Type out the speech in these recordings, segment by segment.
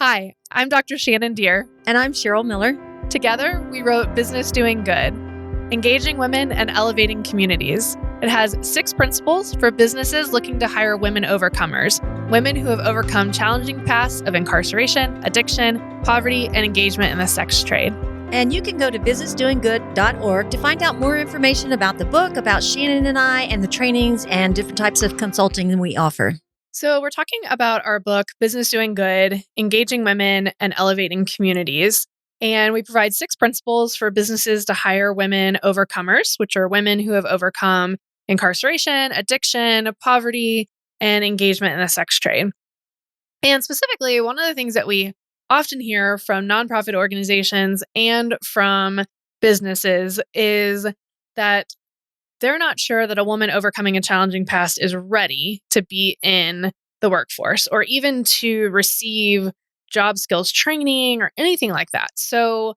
Hi, I'm Dr. Shannon Deere. And I'm Cheryl Miller. Together, we wrote Business Doing Good, Engaging Women and Elevating Communities. It has 6 principles for businesses looking to hire women overcomers, women who have overcome challenging paths of incarceration, addiction, poverty, and engagement in the sex trade. And you can go to businessdoinggood.org to find out more information about the book, about Shannon and I, and the trainings and different types of consulting that we offer. So we're talking about our book, Business Doing Good, Engaging Women and Elevating Communities. And we provide 6 principles for businesses to hire women overcomers, which are women who have overcome incarceration, addiction, poverty, and engagement in the sex trade. And specifically, one of the things that we often hear from nonprofit organizations and from businesses is that they're not sure that a woman overcoming a challenging past is ready to be in the workforce or even to receive job skills training or anything like that. So,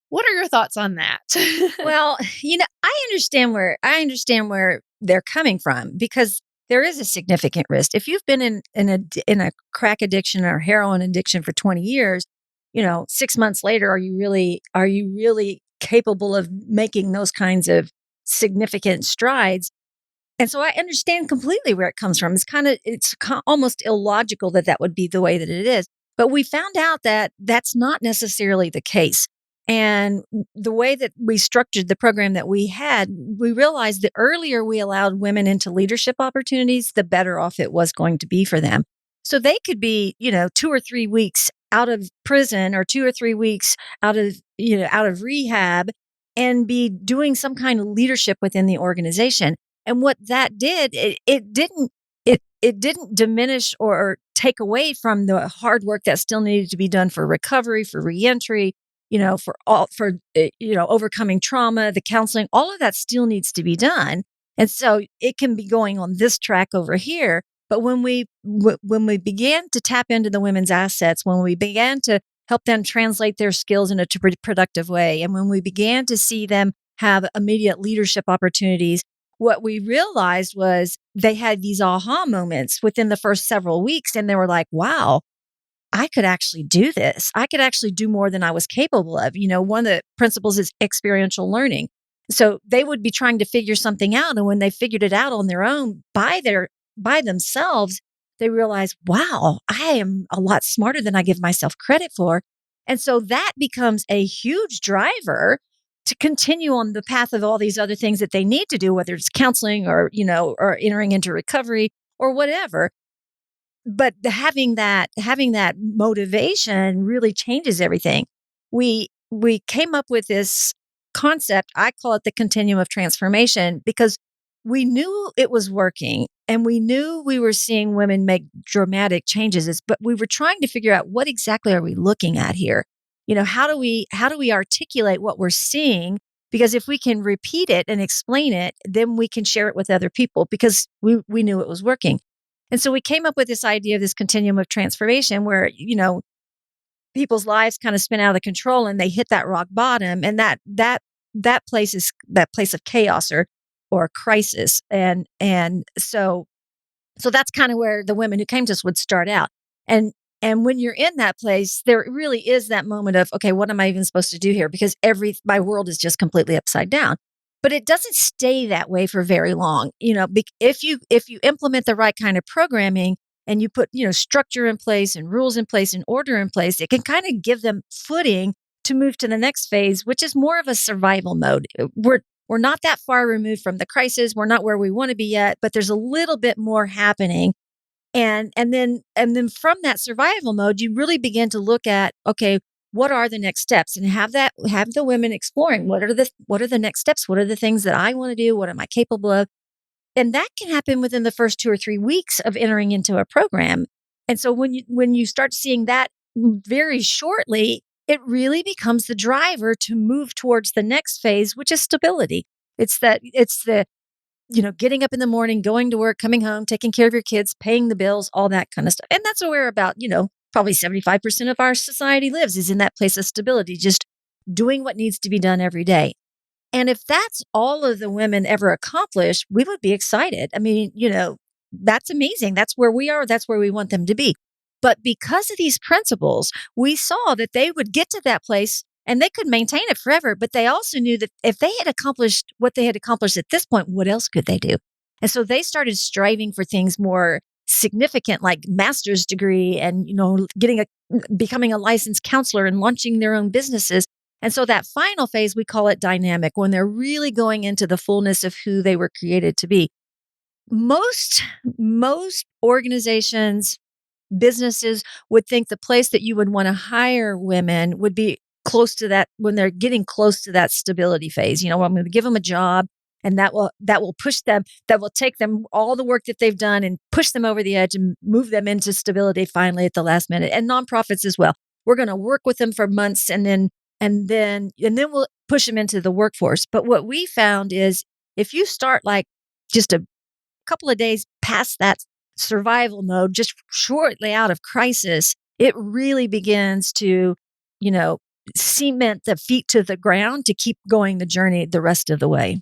what are your thoughts on that? Well, I understand where they're coming from, because there is a significant risk. If you've been in a crack addiction or heroin addiction for 20 years, 6 months later, are you really capable of making those kinds of significant strides? And so I understand completely where it comes from. It's almost illogical that would be the way that it is. But we found out that that's not necessarily the case. And the way that we structured the program that we had, we realized the earlier we allowed women into leadership opportunities, the better off it was going to be for them. So they could be, 2 or 3 weeks out of prison, or 2 or 3 weeks out of rehab, and be doing some kind of leadership within the organization. And what that did, it didn't diminish or take away from the hard work that still needed to be done for recovery, for reentry, overcoming trauma, the counseling, all of that still needs to be done. And so it can be going on this track over here. But when we began to tap into the women's assets, when we began to help them translate their skills in a productive way, and when we began to see them have immediate leadership opportunities, what we realized was they had these aha moments within the first several weeks, and they were like, wow, I could actually do this. I could actually do more than I was capable of. One of the principles is experiential learning. So they would be trying to figure something out, and when they figured it out on their own by themselves, they realized, wow, I am a lot smarter than I give myself credit for. And so that becomes a huge driver to continue on the path of all these other things that they need to do, whether it's counseling or entering into recovery or whatever. But having that motivation really changes everything. We came up with this concept. I call it the continuum of transformation, because we knew it was working, and we knew we were seeing women make dramatic changes, but we were trying to figure out, what exactly are we looking at here? How do we articulate what we're seeing? Because if we can repeat it and explain it, then we can share it with other people, because we knew it was working. And so we came up with this idea of this continuum of transformation where, people's lives kind of spin out of control and they hit that rock bottom, and that place is that place of chaos or crisis. And so that's kind of where the women who came to us would start out. And when you're in that place, there really is that moment of, okay, what am I even supposed to do here? Because my world is just completely upside down. But it doesn't stay that way for very long. If you implement the right kind of programming, and you put, structure in place and rules in place and order in place, it can kind of give them footing to move to the next phase, which is more of a survival mode. We're not that far removed from the crisis. We're not where we want to be yet, but there's a little bit more happening. And then from that survival mode, you really begin to look at, okay, what are the next steps? And have the women exploring, what are the next steps? What are the things that I want to do? What am I capable of? And that can happen within the first 2 or 3 weeks of entering into a program. And so when you start seeing that very shortly, it really becomes the driver to move towards the next phase, which is stability. It's the getting up in the morning, going to work, coming home, taking care of your kids, paying the bills, all that kind of stuff. And that's where about, probably 75% of our society lives, is in that place of stability, just doing what needs to be done every day. And if that's all of the women ever accomplish, we would be excited. I mean, that's amazing. That's where we are. That's where we want them to be. But because of these principles, we saw that they would get to that place and they could maintain it forever. But they also knew that if they had accomplished what they had accomplished at this point, what else could they do? And so they started striving for things more significant, like master's degree and, becoming a licensed counselor and launching their own businesses. And so that final phase, we call it dynamic, when they're really going into the fullness of who they were created to be. Most organizations, businesses would think the place that you would want to hire women would be close to that when they're getting close to that stability phase. I'm going to give them a job and that will push them, that will take them all the work that they've done and push them over the edge and move them into stability finally at the last minute. And nonprofits as well. We're going to work with them for months and then we'll push them into the workforce. But what we found is if you start like just a couple of days past that survival mode, just shortly out of crisis, it really begins to, cement the feet to the ground to keep going the journey the rest of the way.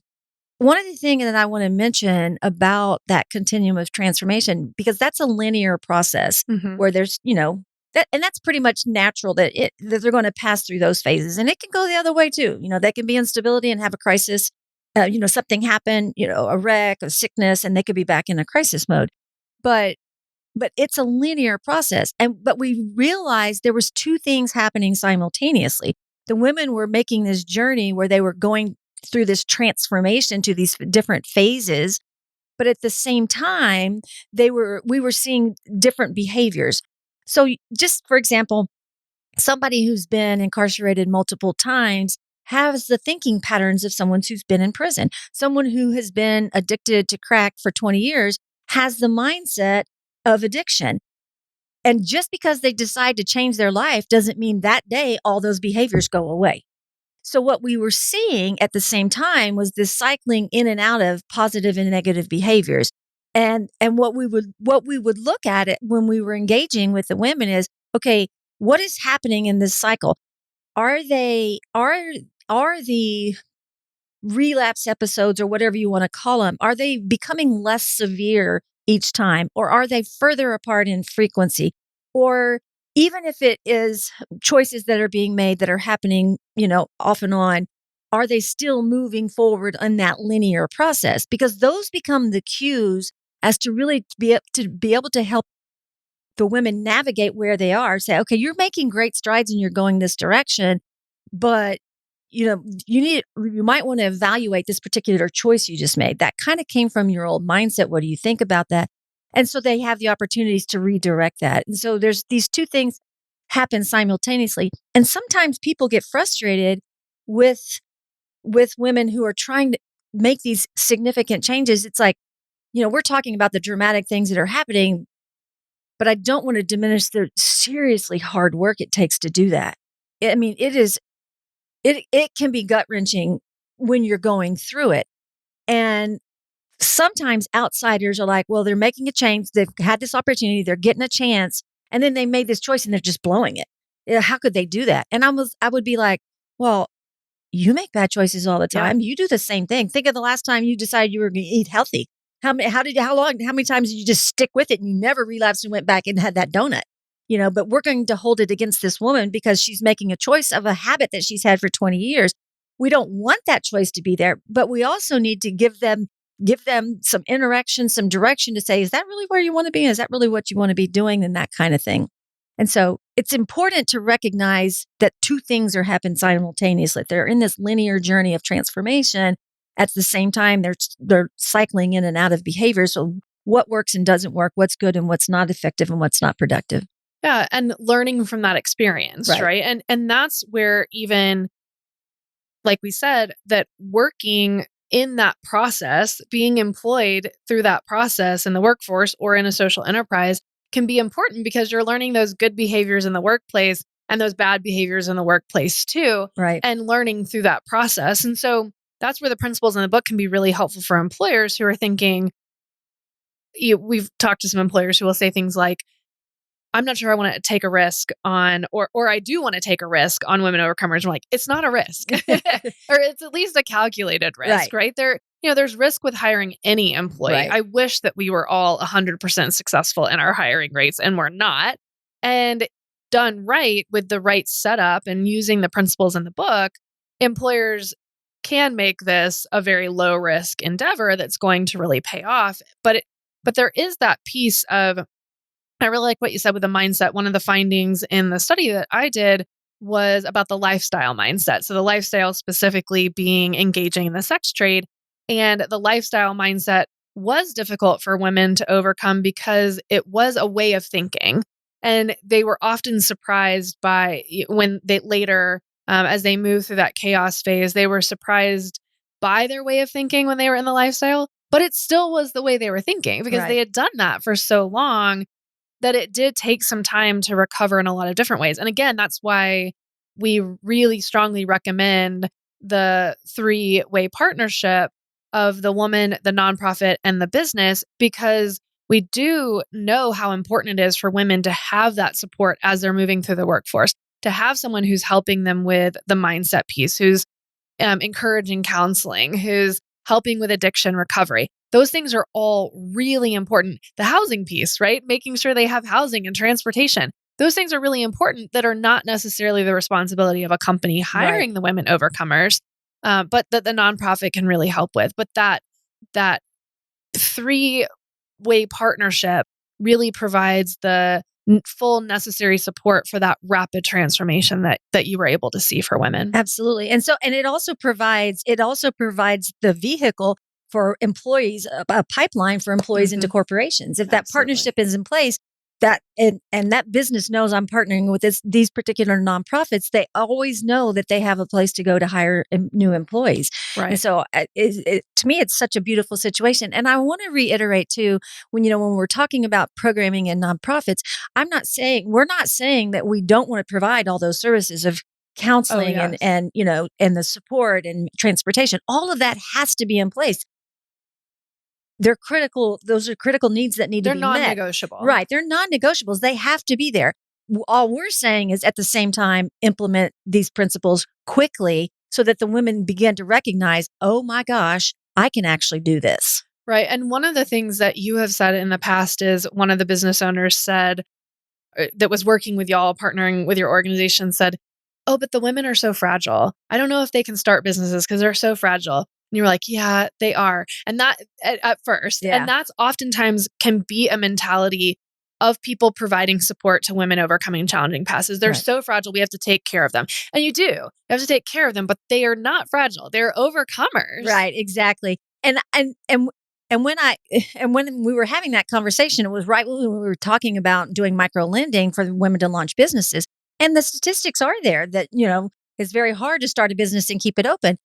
One of the things that I want to mention about that continuum of transformation, because that's a linear process Mhm. where there's, and that's pretty much natural that they're going to pass through those phases, and it can go the other way too. They can be in stability and have a crisis. Something happen, a wreck, a sickness, and they could be back in a crisis mode. But it's a linear process, but we realized there was two things happening simultaneously. The women were making this journey where they were going through this transformation to these different phases, but at the same time, we were seeing different behaviors. So, just for example, somebody who's been incarcerated multiple times has the thinking patterns of someone who's been in prison. Someone who has been addicted to crack for 20 years has the mindset of addiction. And just because they decide to change their life doesn't mean that day all those behaviors go away. So what we were seeing at the same time was this cycling in and out of positive and negative behaviors. And what we would look at it when we were engaging with the women is, okay, what is happening in this cycle? Are the relapse episodes or whatever you want to call them, are they becoming less severe each time, or are they further apart in frequency? Or even if it is choices that are being made that are happening, off and on, are they still moving forward on that linear process? Because those become the cues as to really be able to help the women navigate where they are. Say, okay, you're making great strides and you're going this direction, but you might want to evaluate this particular choice you just made. That kind of came from your old mindset. What do you think about that? And so they have the opportunities to redirect that. And so there's these two things happen simultaneously. And sometimes people get frustrated with women who are trying to make these significant changes. It's like, we're talking about the dramatic things that are happening, but I don't want to diminish the seriously hard work it takes to do that. I mean, it can be gut wrenching when you're going through it. And sometimes outsiders are like, well, they're making a change. They've had this opportunity. They're getting a chance. And then they made this choice and they're just blowing it. How could they do that? And I would be like, well, you make bad choices all the Yeah. time. You do the same thing. Think of the last time you decided you were going to eat healthy. How many times did you just stick with it and you never relapsed and went back and had that donut? But we're going to hold it against this woman because she's making a choice of a habit that she's had for 20 years. We don't want that choice to be there, but we also need to give them some interaction, some direction to say, is that really where you want to be? Is that really what you want to be doing? And that kind of thing. And so it's important to recognize that two things are happening simultaneously. They're in this linear journey of transformation. At the same time, they're cycling in and out of behavior. So what works and doesn't work, what's good and what's not effective and what's not productive. Yeah, and learning from that experience, right? And that's where, even like we said, that working in that process, being employed through that process in the workforce or in a social enterprise can be important, because you're learning those good behaviors in the workplace and those bad behaviors in the workplace too, Right. and learning through that process. And so that's where the principles in the book can be really helpful for employers who are thinking, we've talked to some employers who will say things like, I'm not sure I want to take a risk on, or I do want to take a risk on women overcomers. I'm like, it's not a risk, or it's at least a calculated risk, right? There's risk with hiring any employee. Right. I wish that we were all 100% successful in our hiring rates, and we're not. And done right with the right setup and using the principles in the book, employers can make this a very low risk endeavor that's going to really pay off. But there is that piece of, I really like what you said with the mindset. One of the findings in the study that I did was about the lifestyle mindset. So the lifestyle specifically being engaging in the sex trade. And the lifestyle mindset was difficult for women to overcome because it was a way of thinking. And they were often surprised by when they later, as they moved through that chaos phase, they were surprised by their way of thinking when they were in the lifestyle. But it still was the way they were thinking because they Right. had done that for so long that it did take some time to recover in a lot of different ways. And again, that's why we really strongly recommend the three-way partnership of the woman, the nonprofit, and the business, because we do know how important it is for women to have that support as they're moving through the workforce, to have someone who's helping them with the mindset piece, who's encouraging counseling, who's helping with addiction recovery. Those things are all really important. The housing piece, right? Making sure they have housing and transportation. Those things are really important that are not necessarily the responsibility of a company Right. hiring the women overcomers, but that the nonprofit can really help with. But that three-way partnership really provides the full necessary support for that rapid transformation that you were able to see for women. Absolutely. And it also provides the vehicle for employees, a pipeline for employees into Mhm. corporations. If that Absolutely. partnership is in place, and that business knows I'm partnering with these particular nonprofits, they always know that they have a place to go to hire new employees. And Right. so to me, it's such a beautiful situation. And I want to reiterate too, when we're talking about programming and nonprofits, we're not saying that we don't want to provide all those services of Oh, counseling and yes. and the support and transportation. All of that has to be in place. They're critical. Those are critical needs that need to They're be met. non-negotiable. Right. They're non-negotiables. They have to be there. All we're saying is at the same time, implement these principles quickly so that the women begin to recognize, oh my gosh, I can actually do this. Right. And one of the things that you have said in the past is one of the business owners said, that was working with y'all, partnering with your organization, said, "Oh, but the women are so fragile. I don't know if they can start businesses because they're so fragile." And you were like, "Yeah, they are." And that at first, and Yeah. that's oftentimes can be a mentality of people providing support to women overcoming challenging passes. They're Right. so fragile. We have to take care of them. And you do. You have to take care of them, but they are not fragile. They're overcomers. Right, exactly. And when I and when we were having that conversation, it was right when we were talking about doing micro lending for women to launch businesses. And the statistics are there that, it's very hard to start a business and keep it open.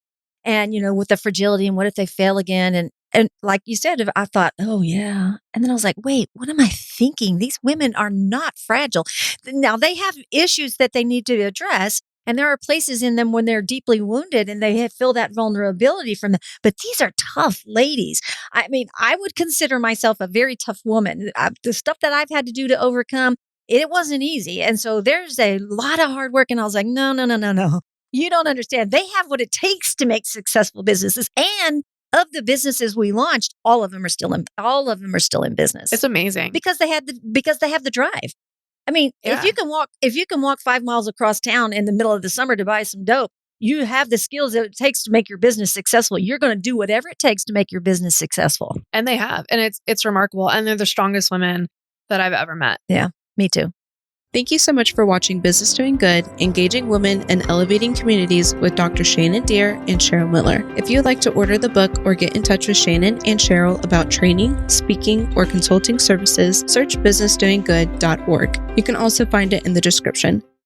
And, with the fragility and what if they fail again? And like you said, I thought, oh yeah. And then I was like, wait, what am I thinking? These women are not fragile. Now they have issues that they need to address. And there are places in them when they're deeply wounded and feel that vulnerability from them. But these are tough ladies. I mean, I would consider myself a very tough woman. The stuff that I've had to do to overcome, it wasn't easy. And so there's a lot of hard work. And I was like, no, no, no, no, no. You don't understand. They have what it takes to make successful businesses. And of the businesses we launched, all of them are still in business It's amazing. because they have the drive. I mean, Yeah. if you can walk 5 miles across town in the middle of the summer to buy some dope, you have the skills that it takes to make your business successful. You're going to do whatever it takes to make your business successful. And they have. And it's remarkable. And they're the strongest women that I've ever met. Yeah, me too. Thank you so much for watching Business Doing Good, Engaging Women and Elevating Communities with Dr. Shannon Deere and Cheryl Miller. If you'd like to order the book or get in touch with Shannon and Cheryl about training, speaking, or consulting services, search businessdoinggood.org. You can also find it in the description.